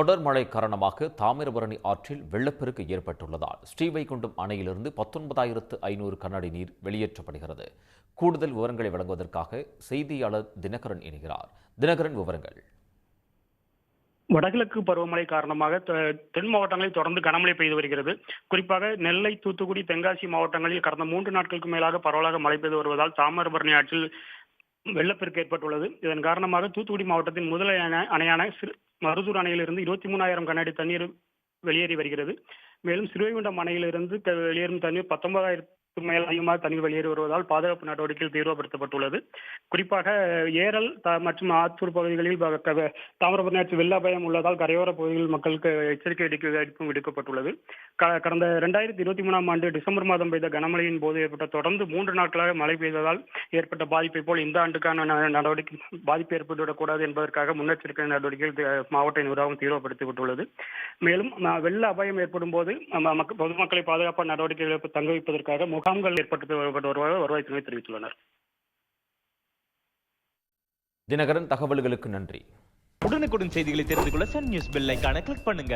தொடர் மழை காரணமாக தாமிரபரணி ஆற்றில் வெள்ளப்பெருக்கு ஏற்பட்டுள்ளதால் ஸ்ரீவைகுண்டம் அணையிலிருந்து 19,500 கனஅடி நீர் வெளியேற்றப்படுகிறது. கூடுதல் விவரங்களை வழங்குவதற்காக செய்தியாளர் தினகரன் இணைகிறார். தினகரன், விவரங்கள். வடகிழக்கு பருவமழை காரணமாக தென் மாவட்டங்களில் தொடர்ந்து கனமழை பெய்து வருகிறது. குறிப்பாக நெல்லை, தூத்துக்குடி, தென்காசி மாவட்டங்களில் கடந்த 3 நாட்களுக்கு மேலாக பரவலாக மழை பெய்து வருவதால் தாமிரபரணி ஆற்றில் வெள்ளப்பெருக்கு ஏற்பட்டுள்ளது. இதன் காரணமாக தூத்துக்குடி மாவட்டத்தின் முதல் அணையான மருதூர் அணையிலிருந்து 23,000 கனஅடி தண்ணீர் வெளியேறி வருகிறது. மேலும் ஸ்ரீவைகுண்டம் அணையிலிருந்து வெளியேறும் தண்ணீர் 19,000 மேல் அதிகமாக தண்ணீர் வெளியேறி வருவதால் பாதுகாப்பு நடவடிக்கைகள் தீவிரப்படுத்தப்பட்டுள்ளது. குறிப்பாக ஏரல் மற்றும் ஆத்தூர் பகுதிகளில் தாமிரபரணி ஆற்று வெள்ள அபாயம் உள்ளதால் கரையோர பகுதிகளில் மக்களுக்கு எச்சரிக்கை விடுக்கப்பட்டுள்ளது. கடந்த 2023ஆம் ஆண்டு டிசம்பர் மாதம் பெய்த கனமழையின் போது ஏற்பட்ட தொடர்ந்து 3 நாட்களாக மழை பெய்ததால் ஏற்பட்ட பாதிப்பை போல் இந்த ஆண்டுக்கான நடவடிக்கை பாதிப்பு ஏற்பட்டுவிடக்கூடாது என்பதற்காக முன்னெச்சரிக்கை நடவடிக்கைகள் மாவட்ட நிர்வாகம் தீவிரப்படுத்தப்பட்டுள்ளது. மேலும் வெள்ள அபாயம் ஏற்படும் போது பொதுமக்களை பாதுகாப்பான நடவடிக்கைகளை தங்க வைப்பதற்காக முகாம்கள் ஏற்படுத்தப்பட்டு வருவதாக வருவாய்த்துறை தெரிவித்துள்ளனர். தினகரன், தகவல்களுக்கு நன்றி. உடனுக்குடன் செய்திகளை தெரிந்து கொள்ள சன் நியூஸ் பெல் ஐகானை கிளிக் பண்ணுங்க.